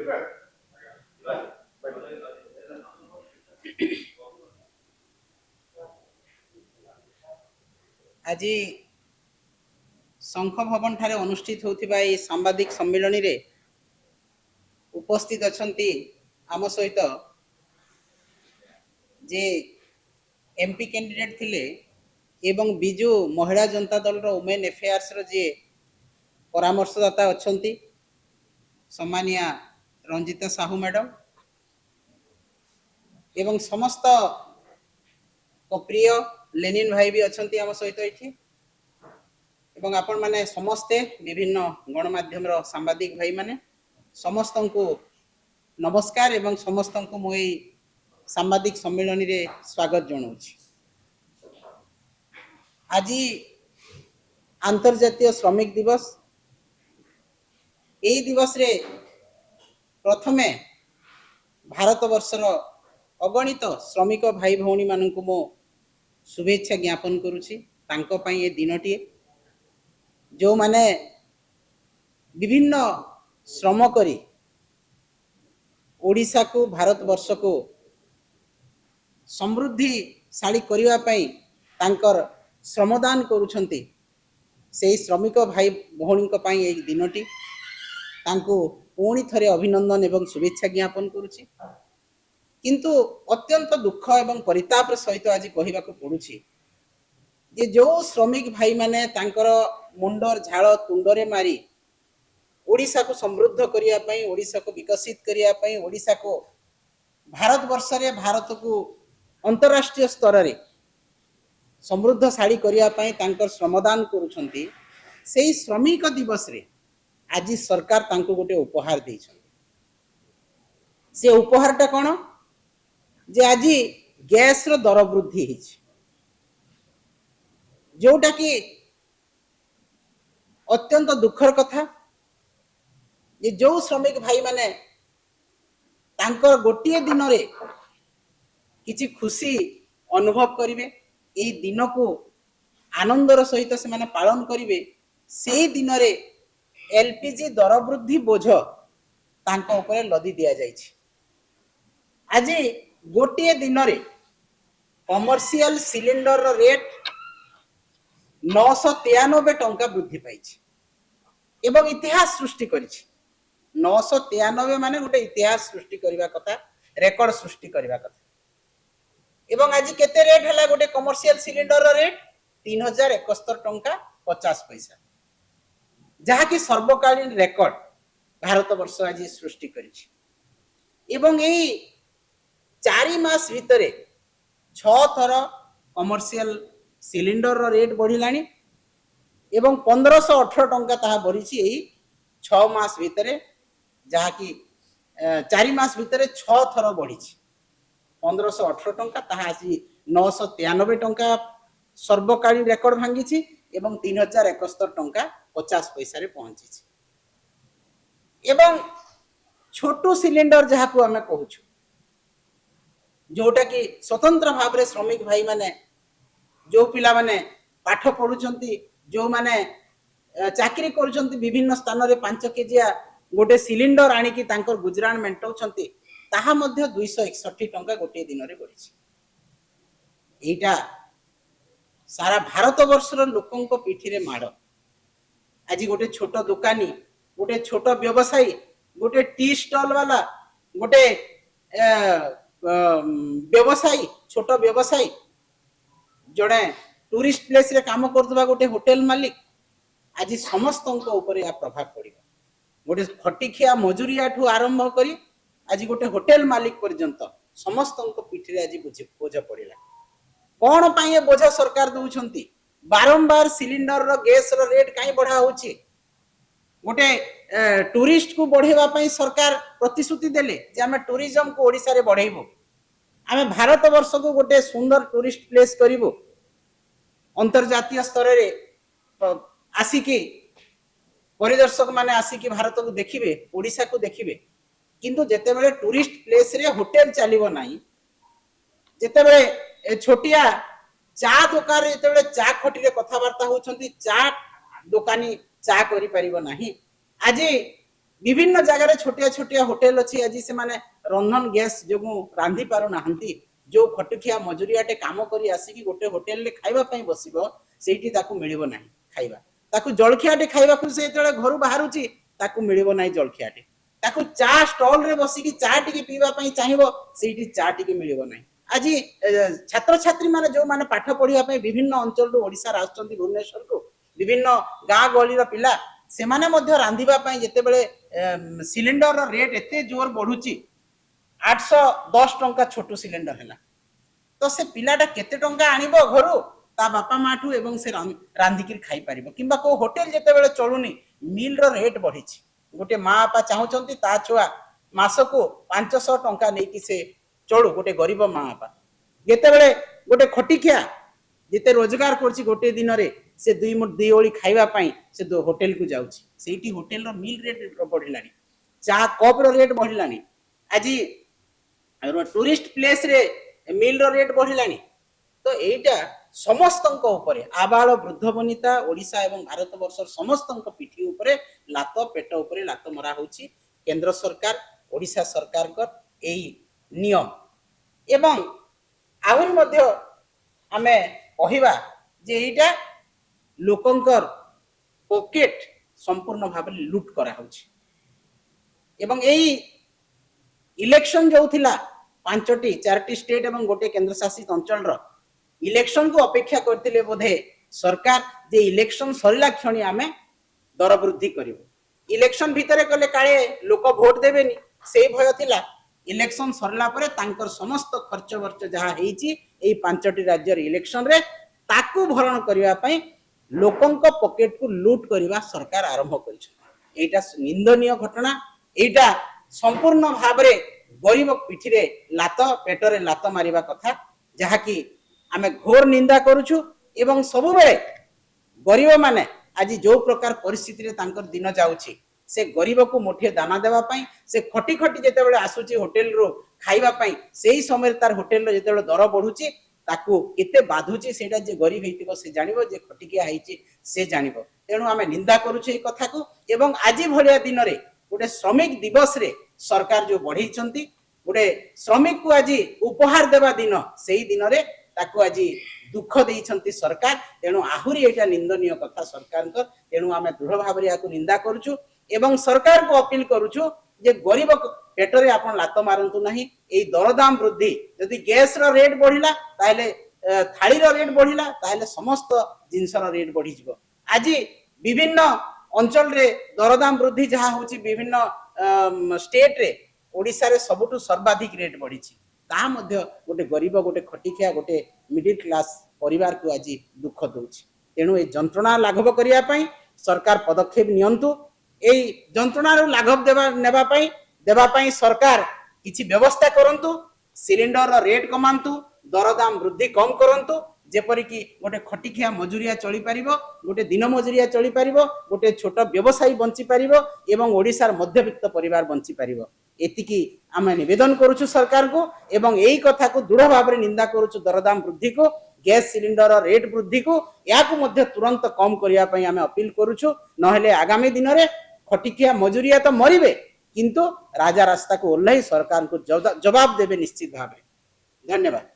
आज शंख भवन ठारे अनुष्ठित होतिबा ए सांबादिक सम्मेलन रे उपस्थित अछंती आम सहित जे एमपी कैंडिडेट थिले एवं बिजु महिला जनता दल रो वुमेन अफेयर्स रो जे परामर्शदाता अछंती सम्मानिया रंजिता साहू मैडम एवं समस्त प्रिय लेनिन भाई भी अछंती आम सहित एठी एवं आपण माने समस्ते विभिन्न गणमाध्यम रो सांबादिक भाई माने समस्त को नमस्कार एवं समस्त को मु सांबादिक सम्मेलन रे स्वागत जनाऊँ। आज अंतर्जातीय श्रमिक दिवस यही दिवस रे प्रथमे भारत वर्षर अगणित श्रमिक भाई भौणी मानक मो शुभेच्छा ज्ञापन करुछि तांको पई ए दिनटी जो माने विभिन्न श्रम करी ओडिशा को भारत वर्ष को समृद्धिशाली करिवा पई तांकर श्रमदान करुछंती से श्रमिक भाई भौणी पई ए दिनटी तांको पुणी थरे अभिनंदन एवं शुभेच्छा ज्ञापन करुछि। किंतु अत्यंत दुख एवं परिताप सहित आज कहवाक पड़ुछि जे जो श्रमिक भाई माने तांकर मुंडर झाड़ तुंडरे मारी ओडिशा को समृद्ध करिया पई ओडिशा को विकसित करिया पई ओडिशा को भारत वर्ष रे भारत को अंतरराष्ट्रीय स्तर रे समृद्धशाली करिया पई तांकर श्रमदान करुछंती सेही श्रमिक दिवस रे आज सरकार तांको गोटे उपहार देइछन। से उपहारटा कोन जे आज गैस रो दर वृद्धि हिच जोटा कि अत्यंत दुखर कथा जे जो श्रमिक भाई माने तांकर गोटे दिन रे किछि खुशी अनुभव करिवे एई दिन को आनंदर सहित से माने पालन करिवे सेही दिन रे एलपीजी दर वृद्धि बोझ तांको ऊपर लदी दिया जाइछि। आज गोटे दिन रे कमर्शियल सिलिंडर रो रेट 993 टंका वृद्धि पाइछि एवं इतिहास सृष्टि करिछि। 993 माने गोटे इतिहास सृष्टि करिवा कथा रेकर्ड सृष्टि करिवा कथा एवं आज केते रेट हला गोटे कमर्शियल सिलिंडर रो रेट 3071 टंका 50 पैसा जहा कि सर्वकालीन रेकर्ड भारत वर्ष आज सृष्टि करिछि। एवं एई 4 मास भितरे 6 थर कमर्शियल सिलिंडर रो रेट बढ़िलानी एवं 1518 टंका ताहा बढ़िछि एई 6 मास भितरे जहा कि 4 मास भितरे 6 थर बढ़िछि 1518 टंका ताहा आसी 993 टंका सर्वकालीन रेकर्ड भांगिछि एवं 3071 टंका 50 पैसा रे पहुंची एवं छोटू सिलिंडर जहा को हमें कहूछु जोटा कि स्वतंत्र भाव रे श्रमिक भाई माने जो पिला माने पाठ पढुचंती जो माने चाकरी करूचंती विभिन्न स्थान रे 5 केजिया गोटे सिलिंडर आनी कि तांकर गुजरान मेंटौचंती ताहा मध्ये 261 टंका गोटे दिन रे बढ़िछि। एटा सारा भारत वर्षर लोकन को पिठी रे माड़ आज गोटे छोट दुकानी गोटे छोट व्यवसायी गोटे टी स्टॉल वाला गोटे व्यवसायी छोट व्यवसायी जड़े टूरिस्ट प्लेस रे काम करथबा गोटे होटल मालिक आज समस्त ऊपर या प्रभाव पड़िबा गोटे खटिखिया मजूरिया ठू आरंभ करी आज गोटे होटल मालिक पर्यंत समस्त पिठी आज बोझ पड़िला। कौन पाए बोझ सरकार दउछंती बारंबार सिलिंडर रो गैस रो रेट काई बढ़ा होची गोटे टूरिस्ट को बढ़ेवा पई सरकार प्रतिश्रुति देले जे हमें टूरिज्म को ओडिसा रे बढ़ेइबो आमे भारत वर्ष को गोटे सुंदर टूरिस्ट प्लेस करिवो अंतर्जातीय स्तर रे आसिकी परिदर्शक माने आसिकी भारत को देखिबे ओडिसा को देखिबे किंतु जेते बेले टूरिस्ट प्लेस रे होटल चलिबो नाही जेते बेले छोटिया चा दुकान रे जेते बेले चा खटी रे कथा वार्ता होचंती चा दुकानी चा करि परिबो नाही आज विभिन्न जगह छोटिया छोटिया होटेल अच्छी आज से माने रंधन गैस जो रांधि पारु नाहंती जो खटुखिया मजुरियाटे काम करी आसिकी गोटे होटेल रे खाइबा पई बसिबो सेठी ताकू मिलिबो नाही खाइबा ताकू जलखियाटे खाइबा को से जेतले घरु बाहरुची ताकू मिलिबो नाही जलखियाटे ताकू चा स्टॉल रे बसिकी चा टिके पीबा पई चाहिबो सेठी चा टिके मिलिबो नाही आज छात्र छात्री माने जो माने पाठ पढ़िया पई विभिन्न अंचल रो ओडिसा आछंती भुवनेश्वर को विभिन्न गाँ गली रो पिला से माने मध्य रांधिबा पई जेते बेले सिलिंडर रो रेट एते जोर बढ़ुची 810 टंका छोटू सिलिंडर हैला तो से पिलाटा केते टंका आनिबो घरु ता बापा माठू एवं से रांधिकी खाई पारिबो किंबा को होटेल जेते बेले चलुनी मिल रो रेट बढ़िची गोटे माँ बापा चाहूचंती ता छुआ मासको 500 टंका नेकी से चलू गोटे गरीब माँ बापा जेते बेले गोटे खटिकिया जेते रोजगार करछि गोटे दिन रे से दुई ओली खाइबा पई से दो होटेल को जाउछि सेठी होटेल रो मिल रेट बढ़िलानी चा कप रो रेट बढ़िलानी आज टूरिस्ट प्लेस रे मिल रो रेट बढ़िलानी तो एटा समस्तंक ऊपर आबाल वृद्ध वनिता ओडिशा एवं भारत वर्षर समस्तंक पिठी ऊपर लात पेट ऊपर लात मरा होछि केंद्र सरकार ओडिशा सरकार कर एई नियम एवं आहुरी मध्य आमे कहिबा जे एटा लोकंकर पॉकेट संपूर्ण भाव लूट करा होछि एवं एई इलेक्शन जो थिला 5टी 4टी स्टेट एवं गोटे केंद्र शासित अंचल रो इलेक्शन को अपेक्षा करथिले बोधे सरकार जे इलेक्शन सरिला क्षणी आमे दर वृद्धि करिवो इलेक्शन भितरे कले काळे लोक भोट देबेनी से भय थिला इलेक्शन सरला परे तांकर समस्त खर्च वर्च जहा हेची एई 5टी राज्य रे इलेक्शन रे ताकू भरण करिवा पई लोकंक पॉकेट को लूट करिवा सरकार आरंभ करिछ एटा निंदनीय घटना एटा संपूर्ण भाबरे गरीब पिठिरे लात पेटरे लात मारिबा कथा जहा कि आमे घोर निंदा करूछु एवं सब बेले गरीब माने आज जो प्रकार परिस्थिति रे तांकर दिन जाउछि से गरीब को मुठे दाना देवा पई से खटी खटी जेते बेले आसुची होटेल रो खाइबा पई सेही समय तार होटेल रो जेते बेले दर बढ़ुची ताकू केते बाधुची सेटा जे गरीब हेतिबो से जानिबो जे खटिकिया आइची से जानिबो तेनु आमे निंदा करूछु ए कथा को एवं आजि भलिया दिन रे गोटे श्रमिक दिवस रे सरकार जो बढ़ेइचंती गोटे श्रमिक को आज उपहार देवा दिन सेही दिन रे ताकू आज दुख देइछंती सरकार तेनु आहुरी एटा निंदनीय कथा सरकार कर तेनु आमे दृढ़ भाबरे याकू निंदा करूछु एवं सरकार को अपील करूछु जे गरीब पेटरे आपण लात मारंतु नाही एई दरदाम वृद्धि यदि गैस रो रेट बढ़िला ताले थाली रो रेट बढ़िला ताले समस्त जिंस रो रेट बढ़ी जिवो आज विभिन्न अंचल रे दरदाम वृद्धि जहा होची विभिन्न स्टेट रे ओडिसा रे सबुटु सर्वाधिक रेट बढ़ीची ता मध्य गोटे गरीब गोटे खटिखिया गोटे मिडिल क्लास परिवार को आज दुख दउची तेनु ए जंत्रणा लाघव करिया पई सरकार पदक्षेप नियंतु एई जंत्रणा रो लाघव देबा पई सरकार किछि व्यवस्था करंतु सिलिंडर रो रेट कमांतु दरदाम वृद्धि कम करंतु जेपरि कि गोटे खटिखिया मजुरिया चली पारिबो गोटे दिन मजुरिया चली पारिबो गोटे छोट व्यवसायी बंची पारिबो एवं ओडिसार मध्यवित्त परिवार बंची पारिबो एतिकी आमे निवेदन करूछु सरकार को एवं एई कथा को दृढ़ भाबरे निंदा करूछु दरदाम वृद्धि को गैस सिलिंडर रेट वृद्धि को याकू मध्य तुरंत कम करिया पई आमे अपील करूछु नहेले आगामी दिन रे खटिखिया मजुरिया तो मरिबे किंतु राजा रास्ता को ओल्लाई सरकार को जवाब देबे निश्चित भाबरे धन्यवाद।